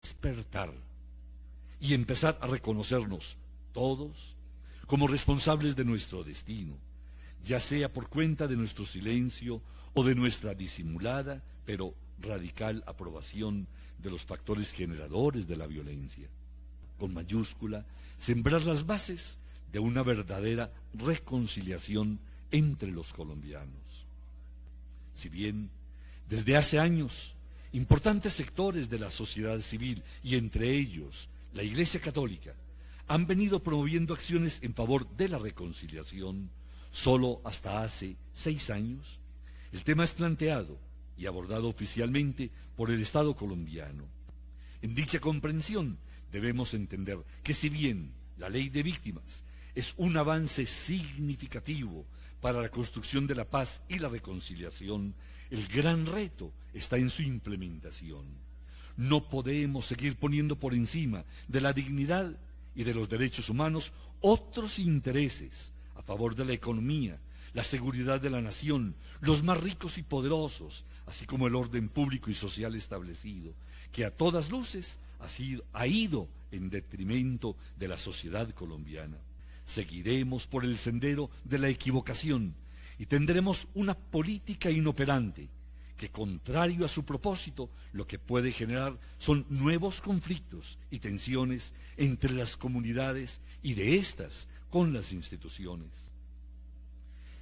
despertar y empezar a reconocernos todos como responsables de nuestro destino, ya sea por cuenta de nuestro silencio o de nuestra disimulada pero radical aprobación de los factores generadores de la violencia. Con mayúscula, sembrar las bases de una verdadera reconciliación entre los colombianos. Si bien desde hace años importantes sectores de la sociedad civil, y entre ellos la Iglesia Católica, han venido promoviendo acciones en favor de la reconciliación, solo hasta hace 6 años, el tema es planteado y abordado oficialmente por el Estado colombiano. En dicha comprensión debemos entender que si bien la ley de víctimas es un avance significativo para la construcción de la paz y la reconciliación, el gran reto está en su implementación. No podemos seguir poniendo por encima de la dignidad y de los derechos humanos otros intereses a favor de la economía, la seguridad de la nación, los más ricos y poderosos, así como el orden público y social establecido, que a todas luces ha ido en detrimento de la sociedad colombiana. Seguiremos por el sendero de la equivocación y tendremos una política inoperante que, contrario a su propósito, lo que puede generar son nuevos conflictos y tensiones entre las comunidades y de estas con las instituciones.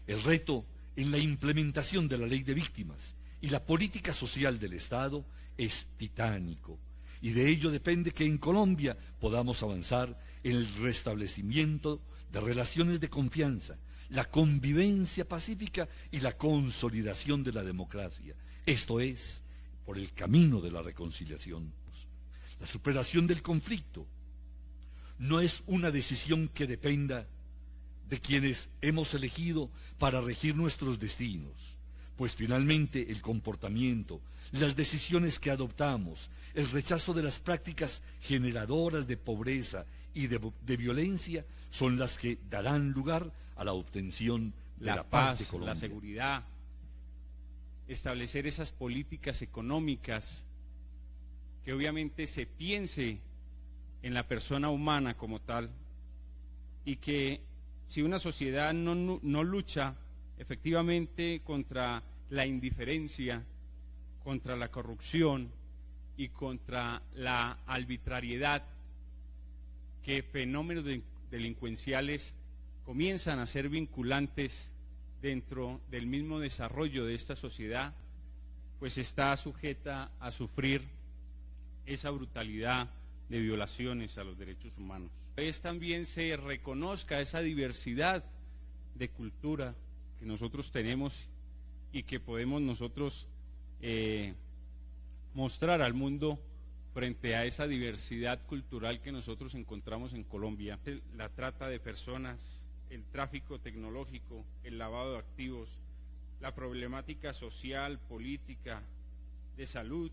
El reto en la implementación de la ley de víctimas y la política social del Estado es titánico, y de ello depende que en Colombia podamos avanzar en el restablecimiento de relaciones de confianza, la convivencia pacífica y la consolidación de la democracia, esto es, por el camino de la reconciliación. La superación del conflicto no es una decisión que dependa de quienes hemos elegido para regir nuestros destinos, pues finalmente el comportamiento, las decisiones que adoptamos, el rechazo de las prácticas generadoras de pobreza y de violencia son las que darán lugar a la obtención de la paz de Colombia. La seguridad, establecer esas políticas económicas, que obviamente se piense en la persona humana como tal, y que si una sociedad no lucha efectivamente contra la indiferencia, contra la corrupción y contra la arbitrariedad, que fenómenos delincuenciales comienzan a ser vinculantes dentro del mismo desarrollo de esta sociedad, pues está sujeta a sufrir esa brutalidad de violaciones a los derechos humanos. Es también se reconozca esa diversidad de cultura que nosotros tenemos y que podemos nosotros mostrar al mundo frente a esa diversidad cultural que nosotros encontramos en Colombia. La trata de personas, el tráfico tecnológico, el lavado de activos, la problemática social, política, de salud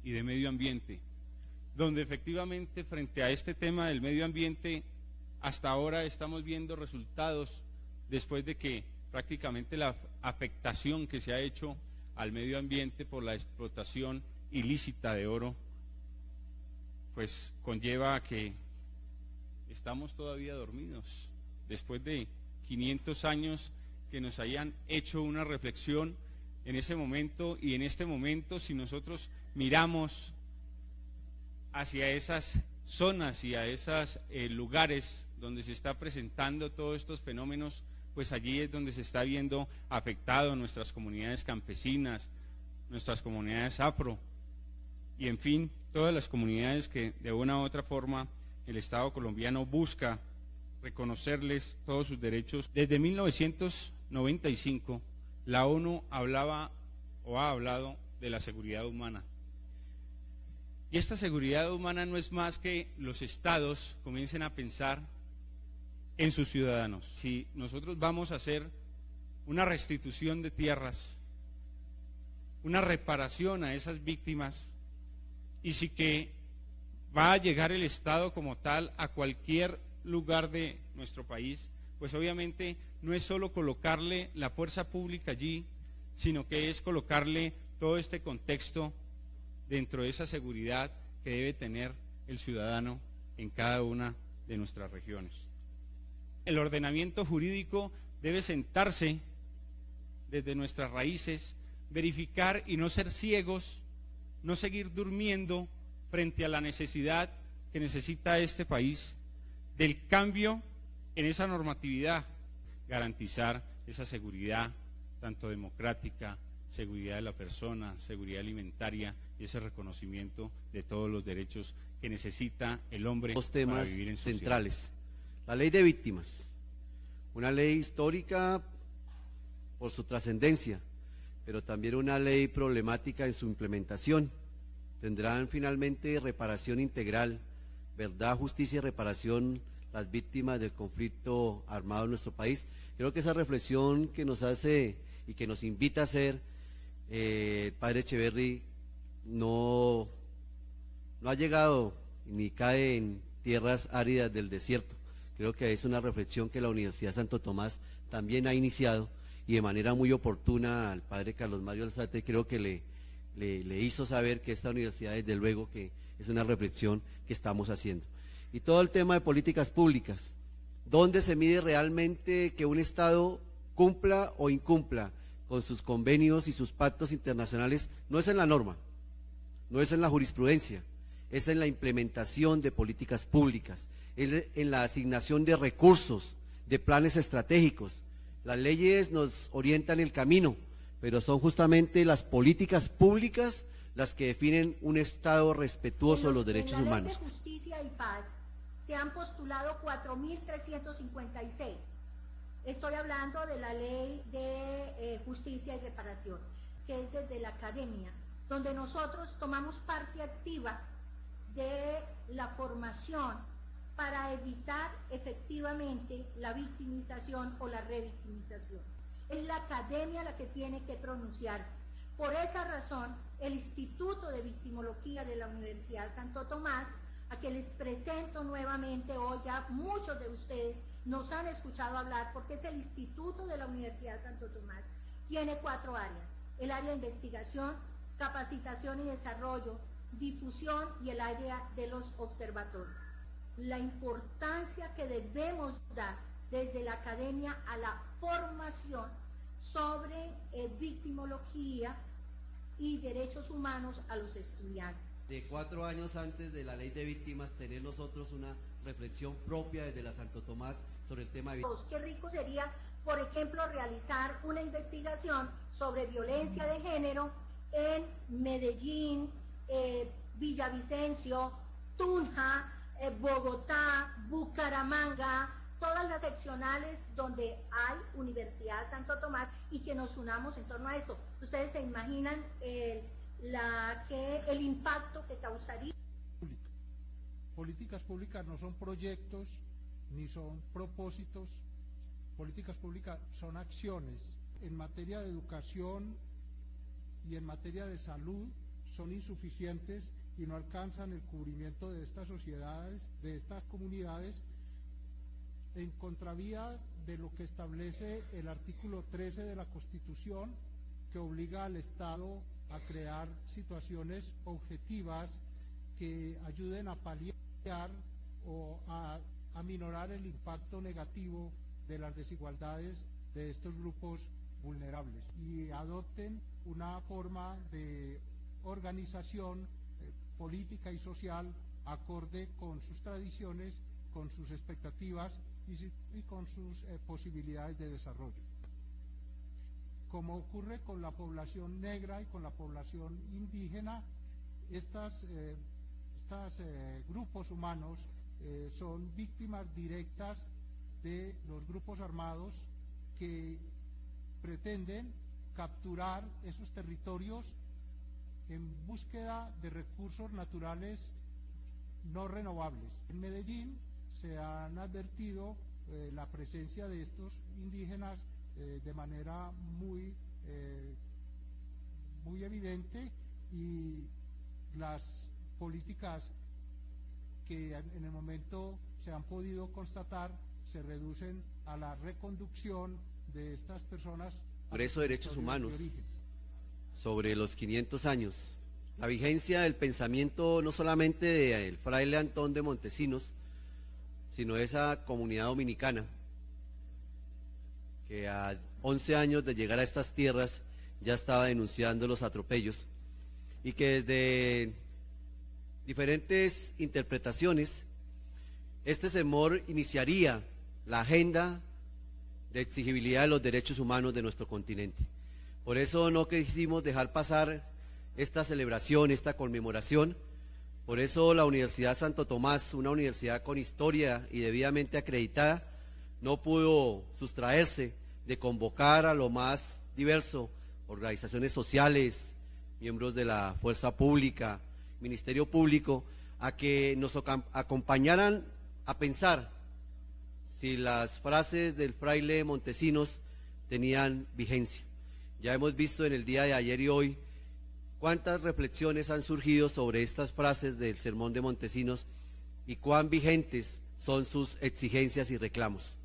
y de medio ambiente, donde efectivamente frente a este tema del medio ambiente hasta ahora estamos viendo resultados después de que prácticamente la afectación que se ha hecho al medio ambiente por la explotación ilícita de oro pues conlleva a que estamos todavía dormidos después de 500 años que nos hayan hecho una reflexión en ese momento. Y en este momento, si nosotros miramos hacia esas zonas y a esos lugares donde se está presentando todos estos fenómenos, pues allí es donde se está viendo afectado nuestras comunidades campesinas, nuestras comunidades afro, y en fin, todas las comunidades que de una u otra forma el Estado colombiano busca reconocerles todos sus derechos. Desde 1995 la ONU hablaba o ha hablado de la seguridad humana. Y esta seguridad humana no es más que los estados comiencen a pensar en sus ciudadanos. Si nosotros vamos a hacer una restitución de tierras, una reparación a esas víctimas, y si que va a llegar el Estado como tal a cualquier lugar de nuestro país, pues obviamente no es solo colocarle la fuerza pública allí, sino que es colocarle todo este contexto dentro de esa seguridad que debe tener el ciudadano en cada una de nuestras regiones. El ordenamiento jurídico debe sentarse desde nuestras raíces, verificar y no ser ciegos, no seguir durmiendo frente a la necesidad que necesita este país del cambio en esa normatividad, garantizar esa seguridad tanto democrática, seguridad de la persona, seguridad alimentaria y ese reconocimiento de todos los derechos que necesita el hombre para vivir en sociedad. Centrales. La ley de víctimas, una ley histórica por su trascendencia, pero también una ley problemática en su implementación. Tendrán finalmente reparación integral, verdad, justicia y reparación las víctimas del conflicto armado en nuestro país. Creo que esa reflexión que nos hace y que nos invita a hacer el padre Echeverry no ha llegado ni cae en tierras áridas del desierto. Creo que es una reflexión que la Universidad Santo Tomás también ha iniciado y de manera muy oportuna al padre Carlos Mario Alzate creo que le hizo saber que esta universidad desde luego que es una reflexión que estamos haciendo. Y todo el tema de políticas públicas, ¿dónde se mide realmente que un Estado cumpla o incumpla con sus convenios y sus pactos internacionales? No es en la norma, no es en la jurisprudencia, es en la implementación de políticas públicas, es en la asignación de recursos, de planes estratégicos. Las leyes nos orientan el camino, pero son justamente las políticas públicas las que definen un Estado respetuoso de los derechos humanos. En la Ley de Justicia y Paz se han postulado 4.356. Estoy hablando de la Ley de Justicia y Reparación, que es desde la academia, donde nosotros tomamos parte activa de la formación para evitar efectivamente la victimización o la revictimización. Es la academia la que tiene que pronunciarse. Por esa razón, el Instituto de Victimología de la Universidad Santo Tomás, a que les presento nuevamente hoy, ya muchos de ustedes nos han escuchado hablar, porque es el Instituto de la Universidad Santo Tomás, tiene 4 áreas: el área de investigación, capacitación y desarrollo, difusión y el área de los observatorios. La importancia que debemos dar desde la academia a la formación sobre victimología y derechos humanos a los estudiantes. De 4 años antes de la ley de víctimas, tener nosotros una reflexión propia desde la Santo Tomás sobre el tema de víctimas. Qué rico sería, por ejemplo, realizar una investigación sobre violencia de género en Medellín, Villavicencio, Tunja, Bogotá, Bucaramanga, todas las seccionales donde hay Universidad Santo Tomás, y que nos unamos en torno a eso. Ustedes se imaginan el impacto que causaría. Políticas públicas no son proyectos ni son propósitos. Políticas públicas son acciones. En materia de educación y en materia de salud son insuficientes y no alcanzan el cubrimiento de estas sociedades, de estas comunidades, en contravía de lo que establece el artículo 13 de la Constitución, que obliga al Estado a crear situaciones objetivas que ayuden a paliar o a aminorar el impacto negativo de las desigualdades de estos grupos vulnerables, y adopten una forma de organización política y social acorde con sus tradiciones, con sus expectativas y con sus posibilidades de desarrollo. Como ocurre con la población negra y con la población indígena, estos grupos humanos son víctimas directas de los grupos armados que pretenden capturar esos territorios en búsqueda de recursos naturales no renovables. En Medellín se han advertido la presencia de estos indígenas de manera muy evidente, y las políticas que en el momento se han podido constatar se reducen a la reconducción de estas personas. Congreso de Derechos Humanos, sobre los 500 años la vigencia del pensamiento no solamente del fraile Antón de Montesinos, sino de esa comunidad dominicana que a 11 años de llegar a estas tierras ya estaba denunciando los atropellos y que desde diferentes interpretaciones este CERMOR iniciaría la agenda de exigibilidad de los derechos humanos de nuestro continente. Por eso no quisimos dejar pasar esta celebración, esta conmemoración. Por eso la Universidad Santo Tomás, una universidad con historia y debidamente acreditada, no pudo sustraerse de convocar a lo más diverso, organizaciones sociales, miembros de la fuerza pública, Ministerio Público, a que nos acompañaran a pensar si las frases del fraile Montesinos tenían vigencia. Ya hemos visto en el día de ayer y hoy cuántas reflexiones han surgido sobre estas frases del sermón de Montesinos y cuán vigentes son sus exigencias y reclamos.